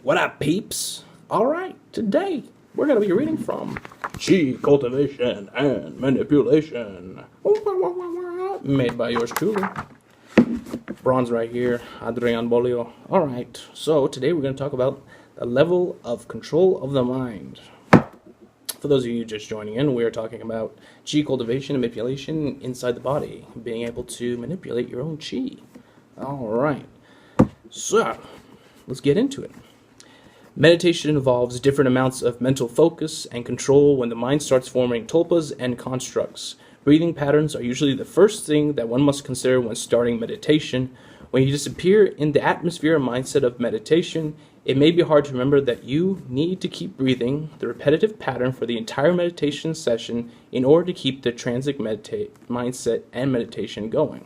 What up, peeps? Alright, today we're going to be reading from Cultivation and Manipulation, made by yours truly. Bronze right here, Adrian, Bolio. Alright, so today we're going to talk about the level of control of the mind. For those of you just joining in, we are talking about chi cultivation and manipulation inside the body, being able to manipulate your own chi. Alright, so let's get into it. Meditation involves different amounts of mental focus and control when the mind starts forming tulpas and constructs. Breathing patterns are usually the first thing that one must consider when starting meditation. When you disappear in the atmosphere and mindset of meditation, it may be hard to remember that you need to keep breathing the repetitive pattern for the entire meditation session in order to keep the transic mindset and meditation going.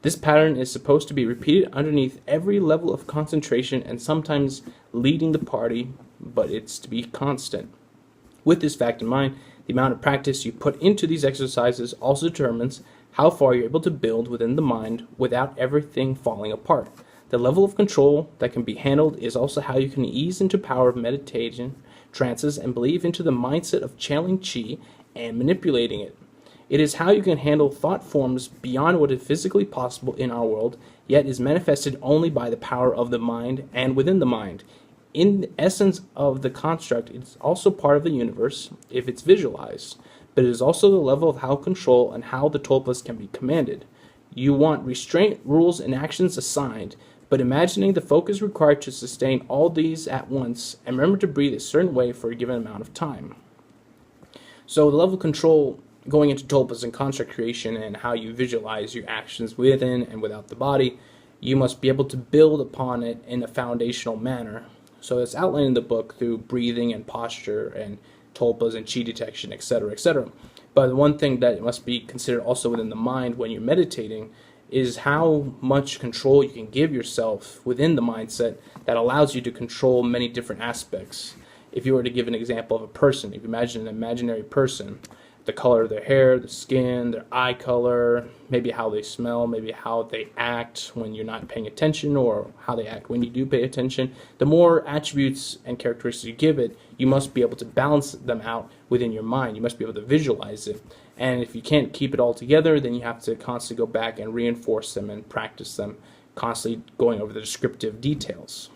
This pattern is supposed to be repeated underneath every level of concentration and sometimes leading the party, but it's to be constant. With this fact in mind, the amount of practice you put into these exercises also determines how far you're able to build within the mind without everything falling apart. The level of control that can be handled is also how you can ease into power of meditation, trances, and believe into the mindset of channeling chi and manipulating it. It is how you can handle thought forms beyond what is physically possible in our world, yet is manifested only by the power of the mind and within the mind. In the essence of the construct, it is also part of the universe if it's visualized, but it is also the level of how control and how the tulpas can be commanded. You want restraint, rules, and actions assigned, but imagining the focus required to sustain all these at once, and remember to breathe a certain way for a given amount of time. So the level of control going into tulpas and construct creation and how you visualize your actions within and without the body, you must be able to build upon it in a foundational manner. So it's outlined in the book through breathing and posture and tulpas and chi detection, etc., etc. But the one thing that must be considered also within the mind when you're meditating is how much control you can give yourself within the mindset that allows you to control many different aspects. If you were to give an example of a person, if you imagine an imaginary person, the color of their hair, the skin, their eye color, maybe how they smell, maybe how they act when you're not paying attention or how they act when you do pay attention. The more attributes and characteristics you give it, you must be able to balance them out within your mind. You must be able to visualize it. And if you can't keep it all together, then you have to constantly go back and reinforce them and practice them, constantly going over the descriptive details.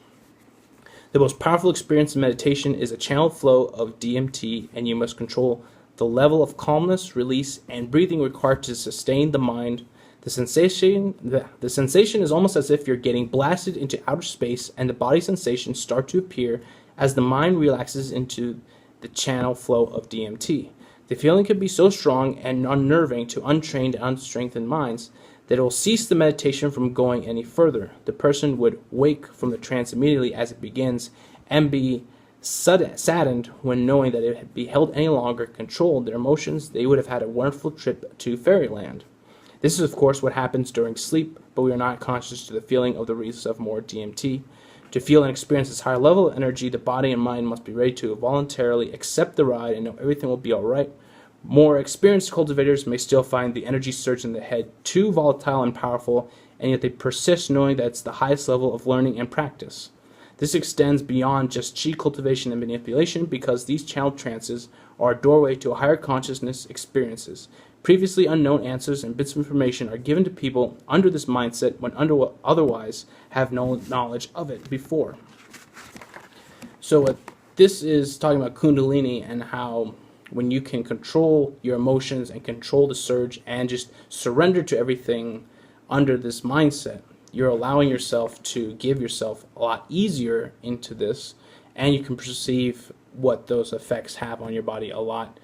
The most powerful experience in meditation is a channel flow of DMT, and you must control the level of calmness, release, and breathing required to sustain the mind. The sensation is almost as if you're getting blasted into outer space, and the body sensations start to appear as the mind relaxes into the channel flow of DMT. The feeling can be so strong and unnerving to untrained and unstrengthened minds that it will cease the meditation from going any further. The person would wake from the trance immediately as it begins and be saddened when knowing that it had be held any longer controlled their emotions. They would have had a wonderful trip to fairyland. This is of course what happens during sleep, but we are not conscious to the feeling of the release of more DMT. To feel and experience this higher level of energy, the body and mind must be ready to voluntarily accept the ride and know everything will be alright. More experienced cultivators may still find the energy surge in the head too volatile and powerful, and yet they persist knowing that it's the highest level of learning and practice. This extends beyond just chi cultivation and manipulation because these channeled trances are a doorway to a higher consciousness experiences. Previously unknown answers and bits of information are given to people under this mindset when otherwise have no knowledge of it before. So this is talking about Kundalini and how when you can control your emotions and control the surge and just surrender to everything under this mindset, you're allowing yourself to give yourself a lot easier into this, and you can perceive what those effects have on your body a lot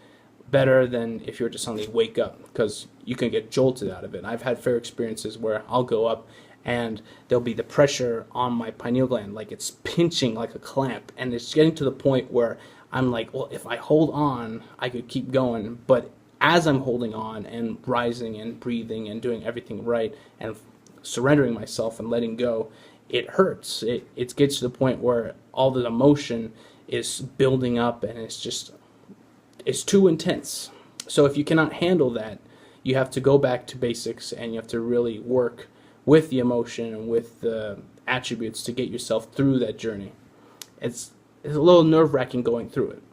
better than if you were to suddenly wake up, because you can get jolted out of it. I've had fair experiences where I'll go up and there'll be the pressure on my pineal gland, like it's pinching like a clamp, and it's getting to the point where I'm like, well, if I hold on, I could keep going, but as I'm holding on and rising and breathing and doing everything right and surrendering myself and letting go, it hurts. It gets to the point where all the emotion is building up and it's too intense. So if you cannot handle that, you have to go back to basics and you have to really work with the emotion and with the attributes to get yourself through that journey. It's a little nerve-wracking going through it.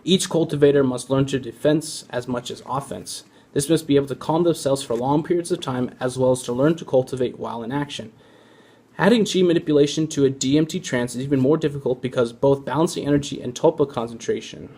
Each cultivator must learn to defense as much as offense. This must be able to calm themselves for long periods of time, as well as to learn to cultivate while in action. Adding chi manipulation to a DMT trance is even more difficult because both balancing energy and tulpa concentration.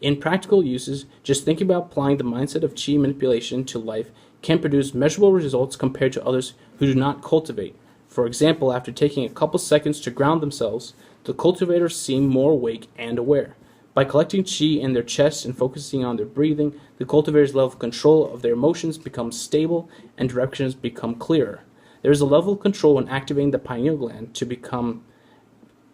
In practical uses, just thinking about applying the mindset of chi manipulation to life can produce measurable results compared to others who do not cultivate. For example, after taking a couple seconds to ground themselves, the cultivators seem more awake and aware. By collecting chi in their chest and focusing on their breathing, the cultivator's level of control of their emotions becomes stable and directions become clearer. There is a level of control when activating the pineal gland to become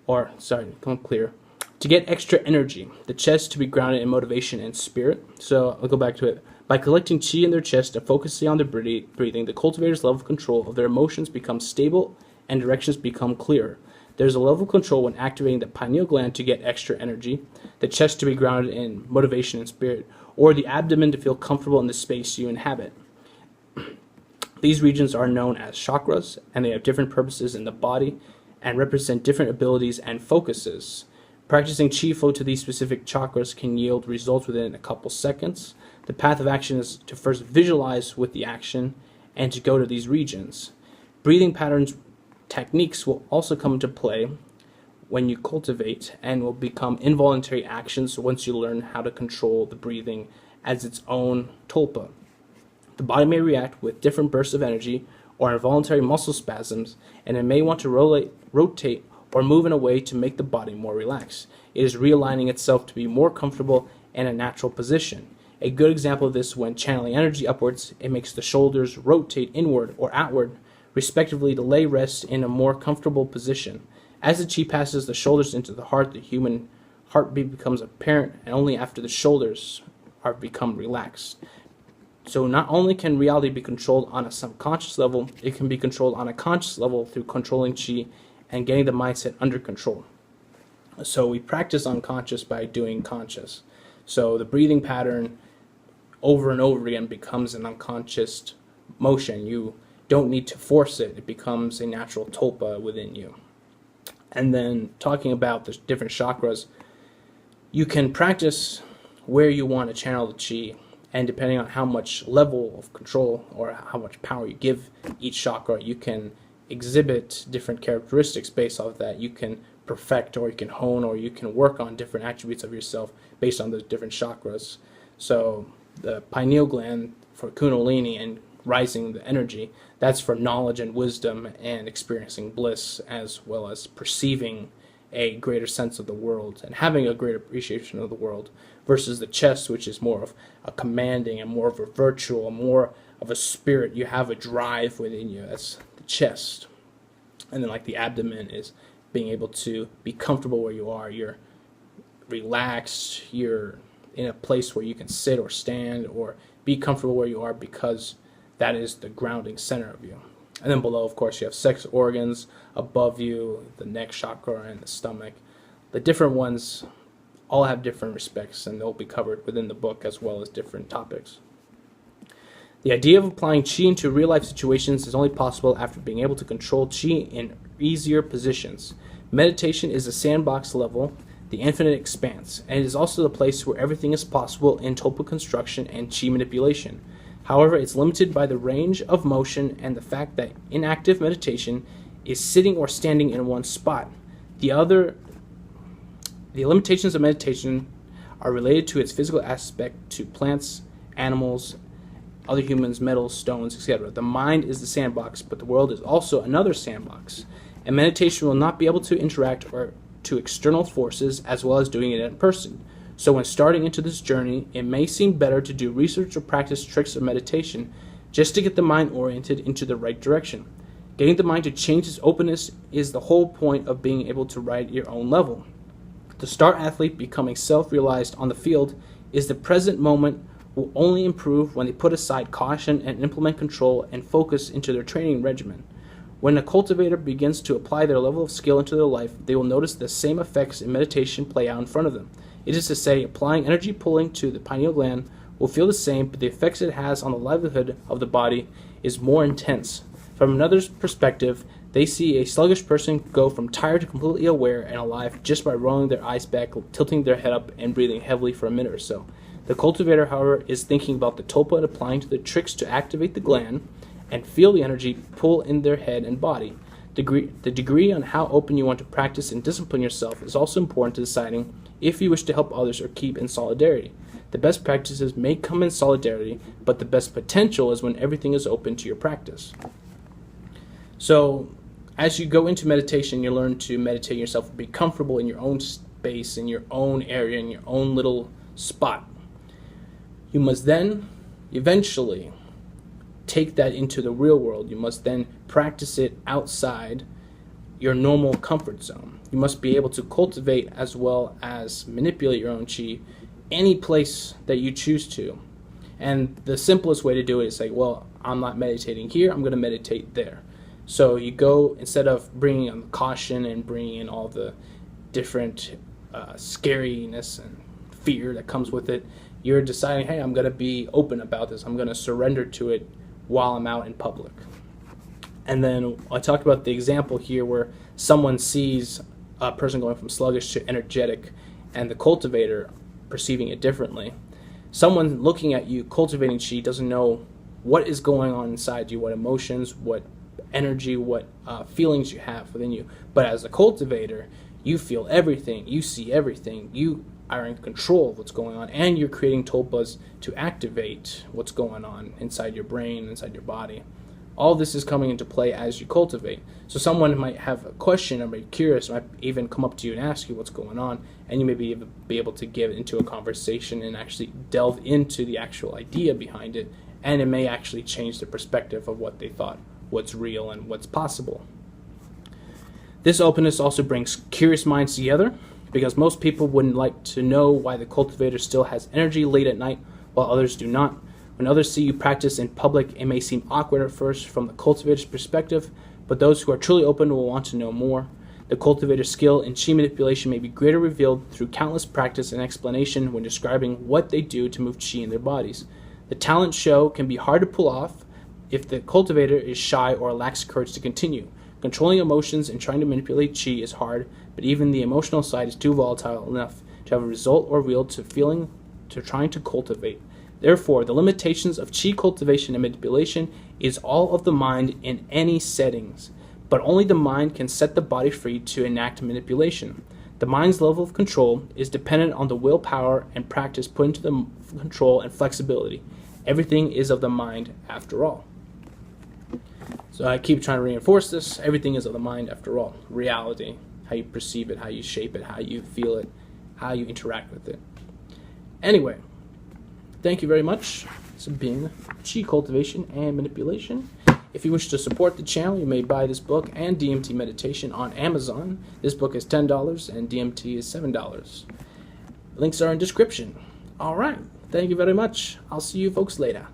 clear. To get extra energy, the chest to be grounded in motivation and spirit. So I'll go back to it. By collecting chi in their chest and focusing on their breathing, the cultivator's level of control of their emotions becomes stable and directions become clearer. There's a level of control when activating the pineal gland to get extra energy, the chest to be grounded in motivation and spirit, or the abdomen to feel comfortable in the space you inhabit. These regions are known as chakras, and they have different purposes in the body and represent different abilities and focuses. Practicing chi flow to these specific chakras can yield results within a couple seconds. The path of action is to first visualize with the action and to go to these regions. Breathing patterns techniques will also come into play when you cultivate and will become involuntary actions once you learn how to control the breathing as its own tulpa. The body may react with different bursts of energy or involuntary muscle spasms, and it may want to rotate or move in a way to make the body more relaxed. It is realigning itself to be more comfortable in a natural position. A good example of this is when channeling energy upwards, it makes the shoulders rotate inward or outward, respectively, to lay rest in a more comfortable position. As the chi passes the shoulders into the heart, the human heartbeat becomes apparent, and only after the shoulders are become relaxed. So not only can reality be controlled on a subconscious level, it can be controlled on a conscious level through controlling chi and getting the mindset under control. So we practice unconscious by doing conscious. So the breathing pattern over and over again becomes an unconscious motion. You don't need to force it. It becomes a natural tulpa within you. And then talking about the different chakras, you can practice where you want to channel the chi, and depending on how much level of control or how much power you give each chakra, you can exhibit different characteristics based off of that. You can perfect, or you can hone, or you can work on different attributes of yourself based on those different chakras. So the pineal gland for kundalini and rising the energy, that's for knowledge and wisdom and experiencing bliss, as well as perceiving a greater sense of the world and having a greater appreciation of the world, versus the chest, which is more of a commanding and more of a virtual, more of a spirit. You have a drive within you. That's the chest. And then like the abdomen is being able to be comfortable where you are. You're relaxed. You're in a place where you can sit or stand or be comfortable where you are, because that is the grounding center of you. And then below, of course, you have sex organs. Above you, the neck chakra and the stomach. The different ones all have different respects, and they'll be covered within the book as well as different topics. The idea of applying chi into real-life situations is only possible after being able to control chi in easier positions. Meditation is a sandbox level, the infinite expanse, and it is also the place where everything is possible in tulpa construction and chi manipulation. However, it's limited by the range of motion and the fact that inactive meditation is sitting or standing in one spot. The limitations of meditation are related to its physical aspect to plants, animals, other humans, metals, stones, etc. The mind is the sandbox, but the world is also another sandbox. And meditation will not be able to interact to external forces as well as doing it in person. So when starting into this journey, it may seem better to do research or practice tricks of meditation just to get the mind oriented into the right direction. Getting the mind to change its openness is the whole point of being able to ride your own level. The star athlete becoming self-realized on the field is the present moment will only improve when they put aside caution and implement control and focus into their training regimen. When a cultivator begins to apply their level of skill into their life, they will notice the same effects in meditation play out in front of them. It is to say, applying energy pulling to the pineal gland will feel the same, but the effects it has on the livelihood of the body is more intense. From another's perspective, They see a sluggish person go from tired to completely aware and alive just by rolling their eyes back, tilting their head up, and breathing heavily for a minute or so. The cultivator, however, is thinking about the tulpa and applying to the tricks to activate the gland and feel the energy pull in their head and body. The degree on how open you want to practice and discipline yourself is also important to deciding if you wish to help others or keep in solidarity. The best practices may come in solidarity, but the best potential is when everything is open to your practice. So, as you go into meditation, you learn to meditate yourself, be comfortable in your own space, in your own area, in your own little spot. You must then, eventually, take that into the real world. You must then practice it outside your normal comfort zone. You must be able to cultivate as well as manipulate your own chi any place that you choose to. And the simplest way to do it is like, well, I'm not meditating here, I'm going to meditate there. So you go, instead of bringing in caution and bringing in all the different scariness and fear that comes with it, you're deciding, hey, I'm going to be open about this. I'm going to surrender to it while I'm out in public. And then I talked about the example here where someone sees a person going from sluggish to energetic and the cultivator perceiving it differently. Someone looking at you cultivating chi doesn't know what is going on inside you, what emotions, what energy, what feelings you have within you. But as a cultivator, you feel everything, you see everything, you are in control of what's going on, and you're creating tulpas to activate what's going on inside your brain, inside your body. All this is coming into play as you cultivate. So someone might have a question or might be curious, might even come up to you and ask you what's going on, and you may be able to get into a conversation and actually delve into the actual idea behind it, and it may actually change the perspective of what they thought, what's real and what's possible. This openness also brings curious minds together, because most people wouldn't like to know why the cultivator still has energy late at night while others do not. When others see you practice in public, it may seem awkward at first from the cultivator's perspective, but those who are truly open will want to know more. The cultivator's skill in chi manipulation may be greater revealed through countless practice and explanation when describing what they do to move chi in their bodies. The talent show can be hard to pull off if the cultivator is shy or lacks courage to continue. Controlling emotions and trying to manipulate chi is hard, but even the emotional side is too volatile enough to have a result or yield to trying to cultivate. Therefore, the limitations of chi cultivation and manipulation is all of the mind in any settings, but only the mind can set the body free to enact manipulation. The mind's level of control is dependent on the willpower and practice put into the control and flexibility. Everything is of the mind after all. So I keep trying to reinforce this. Everything is of the mind after all. Reality, how you perceive it, how you shape it, how you feel it, how you interact with it. Anyway, thank you very much. This has been Chi Cultivation and Manipulation. If you wish to support the channel, you may buy this book and DMT Meditation on Amazon. This book is $10 and DMT is $7. Links are in description. All right. Thank you very much. I'll see you folks later.